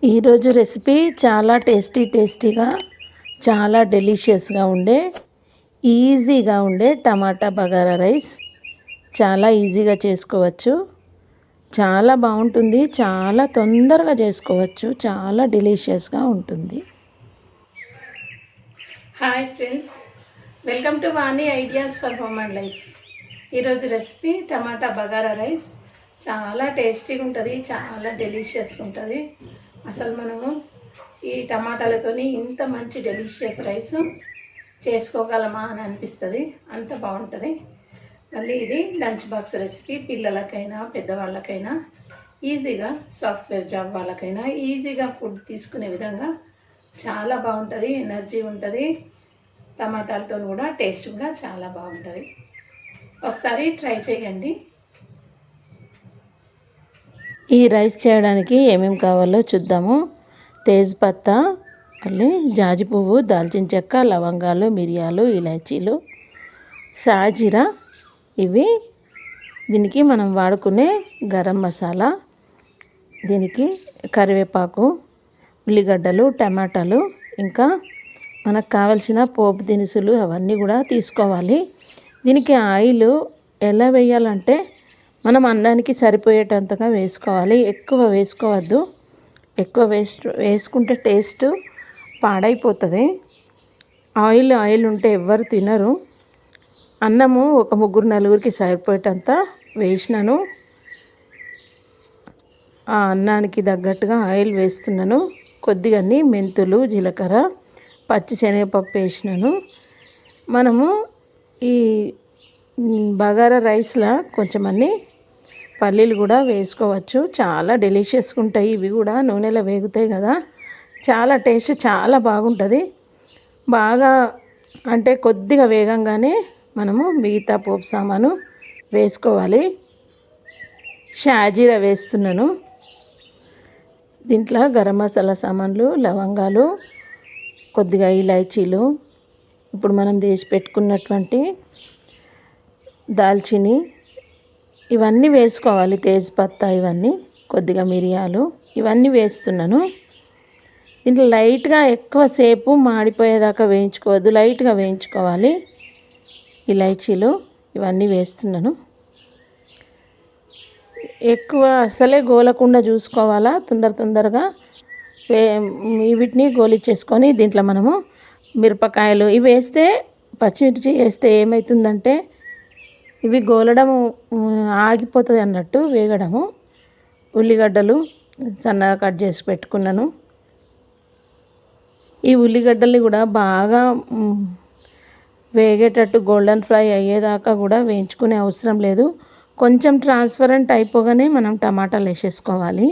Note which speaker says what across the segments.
Speaker 1: ఈరోజు రెసిపీ చాలా టేస్టీగా చాలా డెలిషియస్గా ఉండే ఈజీగా ఉండే టమాటా బగారా రైస్ చాలా ఈజీగా చేసుకోవచ్చు. చాలా బాగుంటుంది, చాలా తొందరగా చేసుకోవచ్చు, చాలా డెలిషియస్గా ఉంటుంది. Hi friends, welcome to Vani ideas for home and life. ఈరోజు రెసిపీ టమాటా బగారా రైస్ చాలా టేస్టీగా ఉంటుంది, చాలా డెలిషియస్గా ఉంటుంది. అసలు మనము ఈ టమాటాలతోని ఇంత మంచి డెలిషియస్ రైస్ చేసుకోగలమా అని అనిపిస్తుంది, అంత బాగుంటుంది. మళ్ళీ ఇది లంచ్ బాక్స్ రెసిపీ, పిల్లలకైనా పెద్దవాళ్ళకైనా ఈజీగా, సాఫ్ట్వేర్ జాబ్ వాళ్ళకైనా ఈజీగా ఫుడ్ తీసుకునే విధంగా చాలా బాగుంటుంది. ఎనర్జీ ఉంటుంది, టమాటాలతో కూడా టేస్ట్ కూడా చాలా బాగుంటుంది. ఒకసారి ట్రై చేయండి. ఈ రైస్ చేయడానికి ఏమేమి కావాలో చూద్దాము. తేజ్పత్తా, మళ్ళీ జాజి పువ్వు, దాల్చిన చెక్క, లవంగాలు, మిరియాలు, ఇలాచీలు, సాజీరా, ఇవి దీనికి మనం వాడుకునే గరం మసాలా, దీనికి కరివేపాకు, ఉల్లిగడ్డలు, టమాటాలు, ఇంకా మనకు కావలసిన పోపు దినుసులు అవన్నీ కూడా తీసుకోవాలి. దీనికి ఆయిల్ ఎలా వేయాలంటే మనం అన్నానికి సరిపోయేటంతగా వేసుకోవాలి, ఎక్కువ వేసుకోవద్దు. ఎక్కువ వేసుకుంటే టేస్ట్ పాడైపోతుంది. ఆయిల్ ఉంటే ఎవ్వరు తినరు. అన్నము ఒక ముగ్గురు నలుగురికి సరిపోయేటంత వేసినాను. ఆ అన్నానికి తగ్గట్టుగా ఆయిల్ వేస్తున్నాను. కొద్దిగా మెంతులు, జీలకర్ర, పచ్చి శనగపప్పు వేసినాను. మనము ఈ బగారా రైస్లో కొంచెం పల్లీలు కూడా వేసుకోవచ్చు. చాలా డెలిషియస్గా ఉంటాయి. ఇవి కూడా నూనెలో వేగుతాయి కదా, చాలా టేస్ట్ చాలా బాగుంటుంది. బాగా అంటే కొద్దిగా వేగంగానే మనము మిగతా పోపు సామాను వేసుకోవాలి. షాజీరా వేస్తున్నాను. దీంట్లో గరం మసాలా సామాన్లు, లవంగాలు, కొద్దిగా ఇలాచీలు, ఇప్పుడు మనం తీసి పెట్టుకున్నటువంటి దాల్చిని, ఇవన్నీ వేసుకోవాలి. తేజ్పత్తా, ఇవన్నీ, కొద్దిగా మిరియాలు, ఇవన్నీ వేస్తున్నాను. దీంట్లో లైట్గా ఎక్కువసేపు మాడిపోయేదాకా వేయించుకోవద్దు, లైట్గా వేయించుకోవాలి. ఇలాచీలు ఇవన్నీ వేస్తున్నాను. ఎక్కువ అసలే గోలకుండా చూసుకోవాలా, తొందరగా వీటిని గోలిచ్చేసుకొని దీంట్లో మనము మిరపకాయలు ఇవి వేస్తే, పచ్చిమిర్చి వేస్తే ఏమవుతుందంటే ఇవి గోలడము ఆగిపోతుంది అన్నట్టు, వేగడము. ఉల్లిగడ్డలు సన్నగా కట్ చేసి పెట్టుకున్నాను. ఈ ఉల్లిగడ్డల్ని కూడా బాగా వేగేటట్టు గోల్డెన్ ఫ్రై అయ్యేదాకా కూడా వేయించుకునే అవసరం లేదు. కొంచెం ట్రాన్స్పరెంట్ అయిపోగానే మనం టమాటాలు వేసేసుకోవాలి.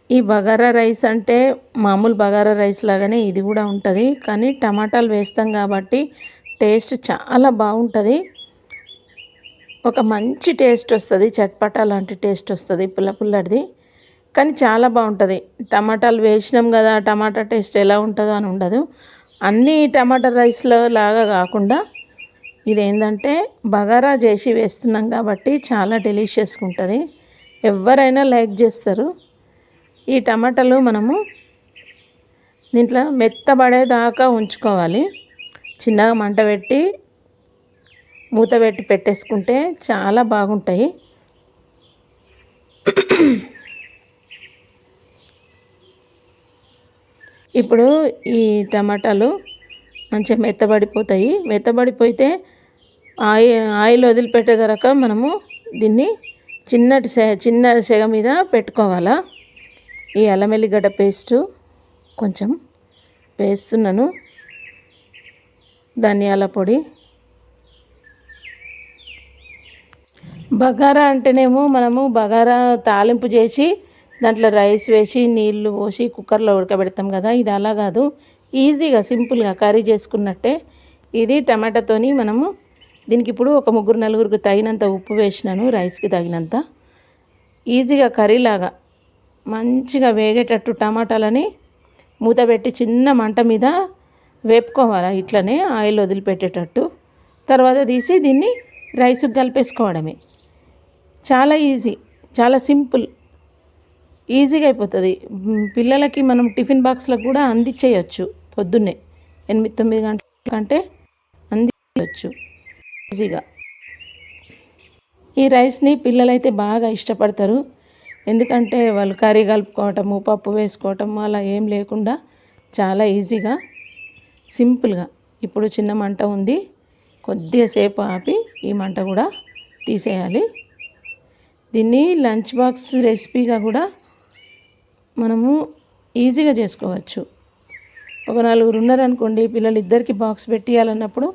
Speaker 1: ఈ బగారా రైస్ అంటే మామూలు బగారా రైస్ లాగానే ఇది కూడా ఉంటుంది, కానీ టమాటాలు వేస్తాం కాబట్టి టేస్ట్ చాలా బాగుంటుంది. ఒక మంచి టేస్ట్ వస్తుంది, చట్పటా లాంటి టేస్ట్ వస్తుంది, పుల్లడిది, కానీ చాలా బాగుంటుంది. టమాటాలు వేసినాం కదా, టమాటా టేస్ట్ ఎలా ఉంటుందో అని ఉండదు. అన్నీ టమాటా రైస్లో లాగా కాకుండా ఇదేంటంటే బగారా చేసి వేస్తున్నాం కాబట్టి చాలా డెలిషియస్గా ఉంటుంది. ఎవరైనా లైక్ చేస్తారు. ఈ టమాటాలు మనము దీంట్లో మెత్తబడేదాకా ఉంచుకోవాలి. చిన్నగా మంట పెట్టి మూత పెట్టి పెట్టేసుకుంటే చాలా బాగుంటాయి. ఇప్పుడు ఈ టమాటాలు మంచిగా మెత్తబడిపోతాయి. మెత్తబడిపోతే ఆయిల్ వదిలిపెట్టేదాకా మనము దీన్ని చిన్న సెగ మీద పెట్టుకోవాలా. ఈ అల్లం వెల్లిగడ్డ పేస్టు కొంచెం వేస్తున్నాను. ధనియాల పొడి, బగారా అంటేనేమో మనము బగారా తాలింపు చేసి దాంట్లో రైస్ వేసి నీళ్లు పోసి కుక్కర్లో ఉడకబెడతాం కదా, ఇది అలా కాదు. ఈజీగా సింపుల్గా కర్రీ చేసుకున్నట్టే ఇది. టమాటాతోని మనము దీనికి ఇప్పుడు ఒక ముగ్గురు నలుగురికి తగినంత ఉప్పు వేసినాను, రైస్కి తగినంత. ఈజీగా కర్రీలాగా మంచిగా వేగేటట్టు టమాటాలని మూత పెట్టి చిన్న మంట మీద వేపుకోవాలి. ఇట్లనే ఆయిల్ వదిలిపెట్టేటట్టు. తర్వాత తీసి దీన్ని రైస్కి కలిపేసుకోవడమే. చాలా ఈజీ, చాలా సింపుల్. ఈజీగా అయిపోతుంది. పిల్లలకి మనం టిఫిన్ బాక్స్లో కూడా అందించేయచ్చు. పొద్దున్నే 8-9 గంటల కంటే అందించవచ్చు ఈజీగా. ఈ రైస్ని పిల్లలైతే బాగా ఇష్టపడతారు. ఎందుకంటే వాళ్ళు కర్రీ కలుపుకోవటము, పప్పు వేసుకోవటము అలా ఏం లేకుండా చాలా ఈజీగా సింపుల్గా. ఇప్పుడు చిన్న మంట ఉంది, కొద్దిగా సేపు ఆపి ఈ మంట కూడా తీసేయాలి. దీన్ని లంచ్ బాక్స్ రెసిపీగా కూడా మనము ఈజీగా చేసుకోవచ్చు. ఒక 4 ఉన్నారనుకోండి, పిల్లలు ఇద్దరికి బాక్స్ పెట్టియాలన్నప్పుడు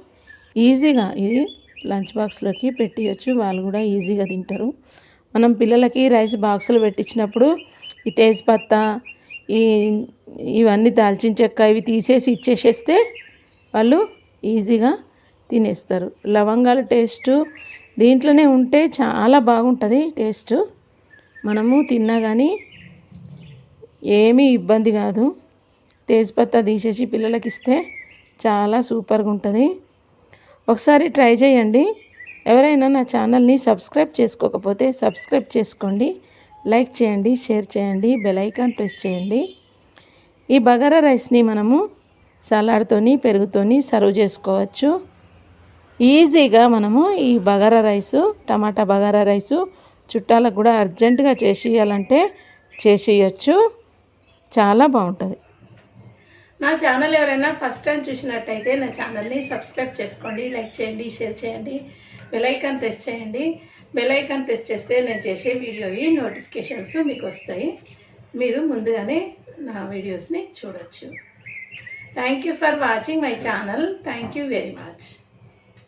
Speaker 1: ఈజీగా ఇది లంచ్ బాక్స్లోకి పెట్టియచ్చు. వాళ్ళు కూడా ఈజీగా తింటారు. మనం పిల్లలకి రైస్ బాక్సులు పెట్టించినప్పుడు ఈ తేజ్పత్తా ఇవన్నీ దాల్చిన చెక్క ఇవి తీసేసి ఇచ్చేసేస్తే వాళ్ళు ఈజీగా తినేస్తారు. లవంగాల టేస్టు దీంట్లోనే ఉంటే చాలా బాగుంటుంది టేస్టు. మనము తిన్నా కానీ ఏమీ ఇబ్బంది కాదు. తేజ్పత్తా తీసేసి పిల్లలకి ఇస్తే చాలా సూపర్గా ఉంటుంది. ఒకసారి ట్రై చేయండి. ఎవరైనా నా ఛానల్ని సబ్స్క్రైబ్ చేసుకోకపోతే సబ్స్క్రైబ్ చేసుకోండి, లైక్ చేయండి, షేర్ చేయండి, బెల్ ఐకాన్ ప్రెస్ చేయండి. ఈ బగారా రైస్ని మనము సలాడ్తోని పెరుగుతోని సర్వ్ చేసుకోవచ్చు. ఈజీగా మనము ఈ బగారా రైసు, టమాటా బగారా రైసు చుట్టాలకు కూడా అర్జెంటుగా చేసేయాలంటే చేసేయచ్చు. చాలా బాగుంటుంది. నా ఛానల్ ఎవరైనా ఫస్ట్ టైం చూసినట్టయితే నా ఛానల్ని సబ్స్క్రైబ్ చేసుకోండి, లైక్ చేయండి, షేర్ చేయండి, బెల్ ఐకాన్ ప్రెస్ చేయండి. బెల్ ఐకాన్ ప్రెస్ చేస్తే నేను చేసే వీడియోవి నోటిఫికేషన్స్ మీకు వస్తాయి. మీరు ముందుగానే నా వీడియోస్ని చూడొచ్చు. Thank you for watching my channel. Thank you very much.